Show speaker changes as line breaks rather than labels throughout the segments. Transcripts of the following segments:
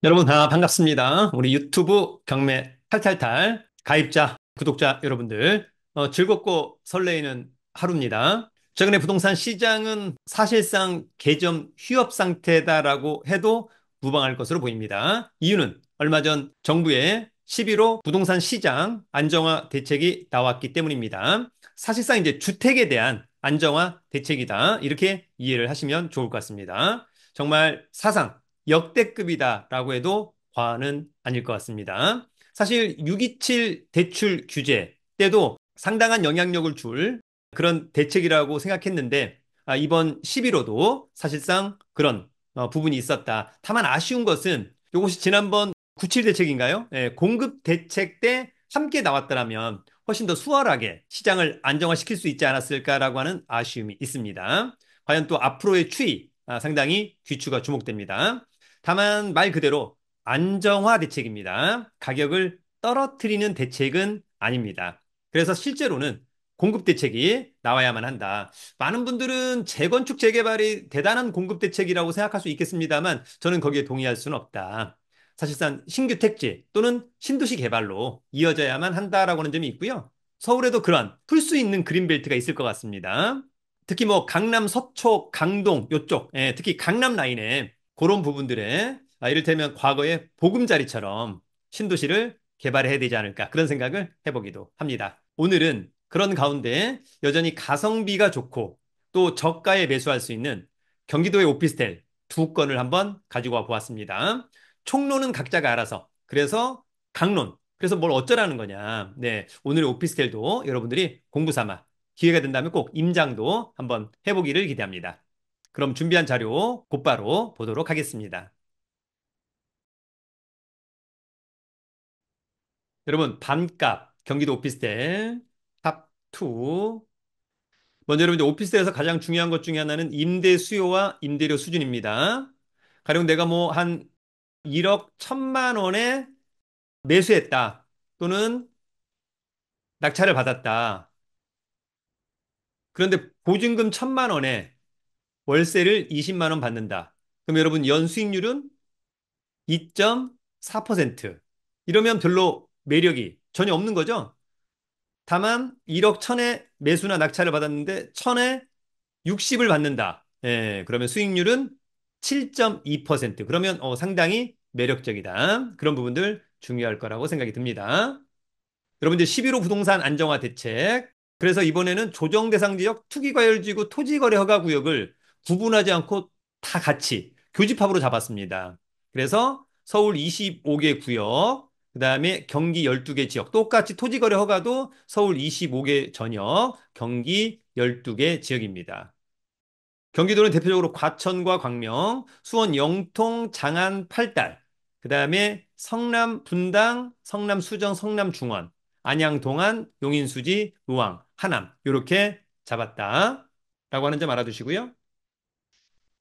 여러분, 반갑습니다. 우리 유튜브 경매 탈탈탈 가입자, 구독자 여러분들, 즐겁고 설레이는 하루입니다. 최근에 부동산 시장은 사실상 개점 휴업 상태다라고 해도 무방할 것으로 보입니다. 이유는 얼마 전 정부의 11호 부동산 시장 안정화 대책이 나왔기 때문입니다. 사실상 이제 주택에 대한 안정화 대책이다. 이렇게 이해를 하시면 좋을 것 같습니다. 정말 사상 역대급이다라고 해도 과언은 아닐 것 같습니다. 사실 627 대출 규제 때도 상당한 영향력을 줄 그런 대책이라고 생각했는데 이번 11호도 사실상 그런 부분이 있었다. 다만 아쉬운 것은 이것이 지난번 97 대책인가요? 예, 공급 대책 때 함께 나왔더라면 훨씬 더 수월하게 시장을 안정화시킬 수 있지 않았을까라고 하는 아쉬움이 있습니다. 과연 또 앞으로의 추이 상당히 귀추가 주목됩니다. 다만 말 그대로 안정화 대책입니다. 가격을 떨어뜨리는 대책은 아닙니다. 그래서 실제로는 공급 대책이 나와야만 한다. 많은 분들은 재건축 재개발이 대단한 공급 대책이라고 생각할 수 있겠습니다만 저는 거기에 동의할 수는 없다. 사실상 신규 택지 또는 신도시 개발로 이어져야만 한다라고 하는 점이 있고요. 서울에도 그런 풀 수 있는 그린벨트가 있을 것 같습니다. 특히 뭐 강남 서초 강동 요쪽 특히 강남 라인에 그런 부분들에 이를테면 과거의 보금자리처럼 신도시를 개발해야 되지 않을까 그런 생각을 해보기도 합니다. 오늘은 그런 가운데 여전히 가성비가 좋고 또 저가에 매수할 수 있는 경기도의 오피스텔 두 건을 한번 가지고 와 보았습니다. 총론은 각자가 알아서 그래서 강론 그래서 뭘 어쩌라는 거냐. 네, 오늘의 오피스텔도 여러분들이 공부 삼아 기회가 된다면 꼭 임장도 한번 해보기를 기대합니다. 그럼 준비한 자료 곧바로 보도록 하겠습니다. 여러분, 반값 경기도 오피스텔 탑 2. 먼저 여러분들 오피스텔에서 가장 중요한 것 중에 하나는 임대 수요와 임대료 수준입니다. 가령 내가 뭐 한 1억 1천만 원에 매수했다. 또는 낙찰을 받았다. 그런데 보증금 1천만 원에 월세를 20만 원 받는다. 그럼 여러분 연수익률은 2.4%. 이러면 별로 매력이 전혀 없는 거죠. 다만 1억 천에 매수나 낙찰을 받았는데 천에 60을 받는다. 예, 그러면 수익률은 7.2%. 그러면 상당히 매력적이다. 그런 부분들 중요할 거라고 생각이 듭니다. 여러분들 11호 부동산 안정화 대책. 그래서 이번에는 조정 대상 지역 투기과열지구 토지거래 허가 구역을 구분하지 않고 다 같이 교집합으로 잡았습니다. 그래서 서울 25개 구역, 그다음에 경기 12개 지역, 똑같이 토지거래 허가도 서울 25개 전역, 경기 12개 지역입니다. 경기도는 대표적으로 과천과 광명, 수원 영통, 장안, 팔달, 그다음에 성남 분당, 성남 수정, 성남 중원, 안양 동안, 용인 수지, 의왕, 하남 이렇게 잡았다라고 하는 점 알아두시고요.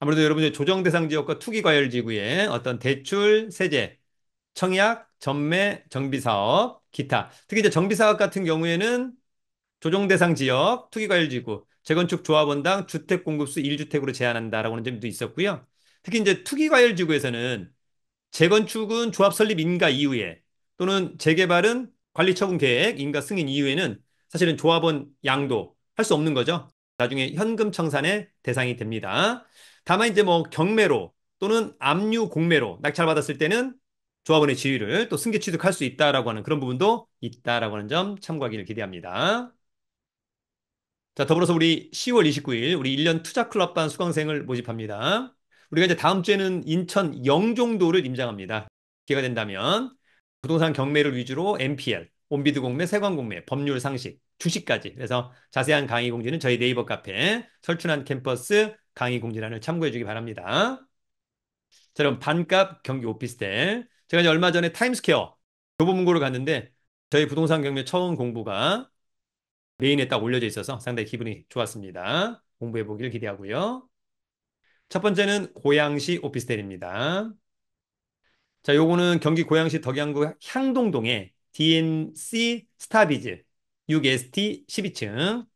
아무래도 여러분들 조정 대상 지역과 투기 과열 지구의 어떤 대출, 세제, 청약, 전매, 정비 사업, 기타. 특히 이제 정비 사업 같은 경우에는 조정 대상 지역, 투기과열지구, 재건축 조합원당 주택 공급수 1주택으로 제한한다라고 하는 점도 있었고요. 특히 이제 투기과열지구에서는 재건축은 조합 설립 인가 이후에 또는 재개발은 관리 처분 계획, 인가 승인 이후에는 사실은 조합원 양도 할 수 없는 거죠. 나중에 현금 청산의 대상이 됩니다. 다만 이제 뭐 경매로 또는 압류 공매로 낙찰받았을 때는 조합원의 지위를 또 승계 취득할 수 있다라고 하는 그런 부분도 있다라고 하는 점 참고하기를 기대합니다. 자, 더불어서 우리 10월 29일 우리 1년 투자 클럽반 수강생을 모집합니다. 우리가 이제 다음 주에는 인천 영종도를 임장합니다. 기회가 된다면 부동산 경매를 위주로 MPL, 온비드 공매, 세관 공매, 법률 상식, 주식까지. 그래서 자세한 강의 공지는 저희 네이버 카페 설춘한 캠퍼스 강의 공지란을 참고해 주기 바랍니다. 자, 그럼 반값 경기 오피스텔. 제가 이제 얼마 전에 타임스퀘어 교보문고를 갔는데 저희 부동산 경매 처음 공부가 메인에 딱 올려져 있어서 상당히 기분이 좋았습니다. 공부해 보기를 기대하고요. 첫 번째는 고양시 오피스텔입니다. 자, 요거는 경기 고양시 덕양구 향동동에 DNC 스타비즈 6ST 12층.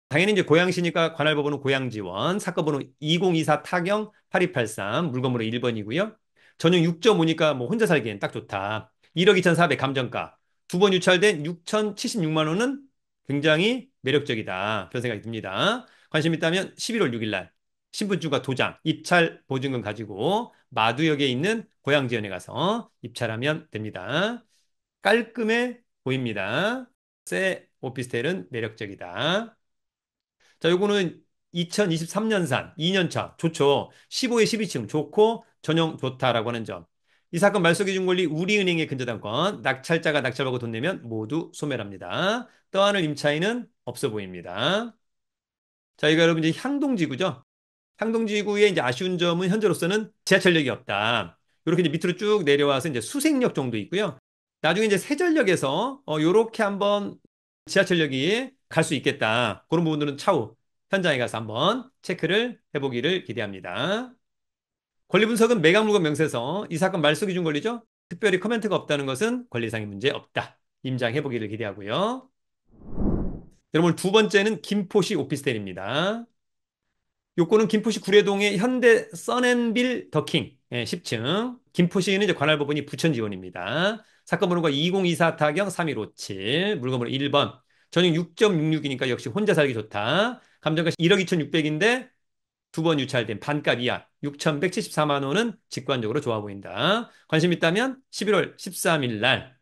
당연히 이제 고양시니까 관할법원은 고양지원, 사건번호 2024 타경 8283 물건번호 1번이고요. 전용 6.5니까 뭐 혼자 살기엔 딱 좋다. 1억 2,400 감정가. 두 번 유찰된 6,076만 원은 굉장히 매력적이다. 그런 생각이 듭니다. 관심 있다면 11월 6일 날 신분증과 도장, 입찰 보증금 가지고 마두역에 있는 고양지연에 가서 입찰하면 됩니다. 깔끔해 보입니다. 새 오피스텔은 매력적이다. 자, 요거는 2023년산 2년차 좋죠. 15에 12층 좋고 전용 좋다라고 하는 점. 이 사건 말소기준 권리 우리은행의 근저당권 낙찰자가 낙찰받고 돈 내면 모두 소멸합니다. 떠안을 임차인은 없어 보입니다. 자, 이거 여러분 이제 향동지구죠. 향동지구의 이제 아쉬운 점은 현재로서는 지하철역이 없다. 이렇게 이제 밑으로 쭉 내려와서 이제 수색역 정도 있고요. 나중에 이제 세전역에서 요렇게 한번 지하철역이 갈 수 있겠다. 그런 부분들은 차후 현장에 가서 한번 체크를 해보기를 기대합니다. 권리 분석은 매각물건 명세서 이 사건 말소 기준 권리죠. 특별히 코멘트가 없다는 것은 권리상의 문제 없다. 임장해보기를 기대하고요. 여러분 두 번째는 김포시 오피스텔입니다. 요거는 김포시 구례동의 현대 써낸빌 더킹 10층. 김포시는 이제 관할법원이 부천 지원입니다. 사건 번호가 2024 타경 3157 물건번호 1번. 전용 6.66이니까 역시 혼자 살기 좋다. 감정가 1억 2,600인데 두 번 유찰된 반값 이하 6,174만 원은 직관적으로 좋아 보인다. 관심 있다면 11월 13일 날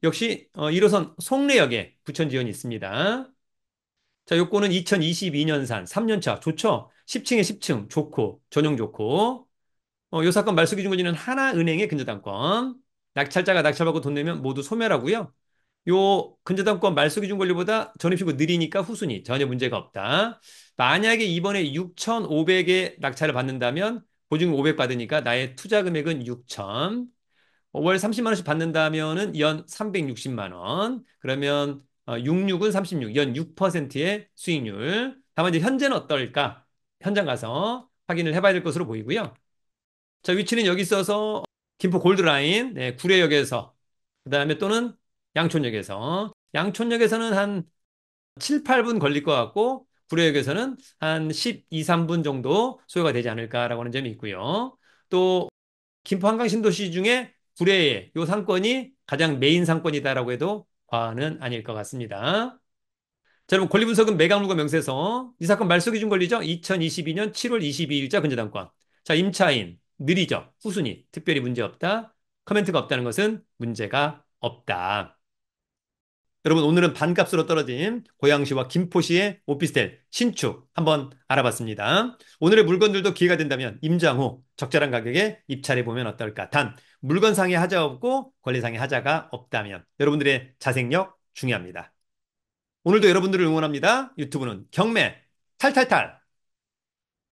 역시 1호선 송내역에 부천 지원이 있습니다. 자, 요거는 2022년산 3년차 좋죠? 10층에 10층 좋고 전용 좋고 요 사건 말소 기준 권리는 하나은행의 근저당권 낙찰자가 낙찰받고 돈 내면 모두 소멸하고요. 요 근저당권 말소 기준 권리보다 전입신고 느리니까 후순위 전혀 문제가 없다. 만약에 이번에 6,500에 낙찰을 받는다면 보증금 500 받으니까 나의 투자 금액은 6,000. 월 30만 원씩 받는다면은 연 360만 원. 그러면 66은 36, 연 6%의 수익률. 다만 이제 현재는 어떨까? 현장 가서 확인을 해봐야 될 것으로 보이고요. 자, 위치는 여기 있어서 김포 골드라인, 네, 구례역에서 그다음에 또는 양촌역에서 양촌역에서는 한 7, 8분 걸릴 것 같고 구례역에서는 한 12, 3분 정도 소요가 되지 않을까라고 하는 점이 있고요. 또 김포 한강신도시 중에 구례의 요 상권이 가장 메인 상권이다라고 해도 과언은 아닐 것 같습니다. 자, 여러분 권리분석은 매각물과 명세서 이 사건 말소 기준 권리죠. 2022년 7월 22일자 근저당권. 자, 임차인 느리죠. 후순위 특별히 문제 없다. 커멘트가 없다는 것은 문제가 없다. 여러분 오늘은 반값으로 떨어진 고양시와 김포시의 오피스텔 신축 한번 알아봤습니다. 오늘의 물건들도 기회가 된다면 임장 후 적절한 가격에 입찰해 보면 어떨까? 단 물건상의 하자 없고 권리상의 하자가 없다면 여러분들의 자생력 중요합니다. 오늘도 여러분들을 응원합니다. 유튜브는 경매 탈탈탈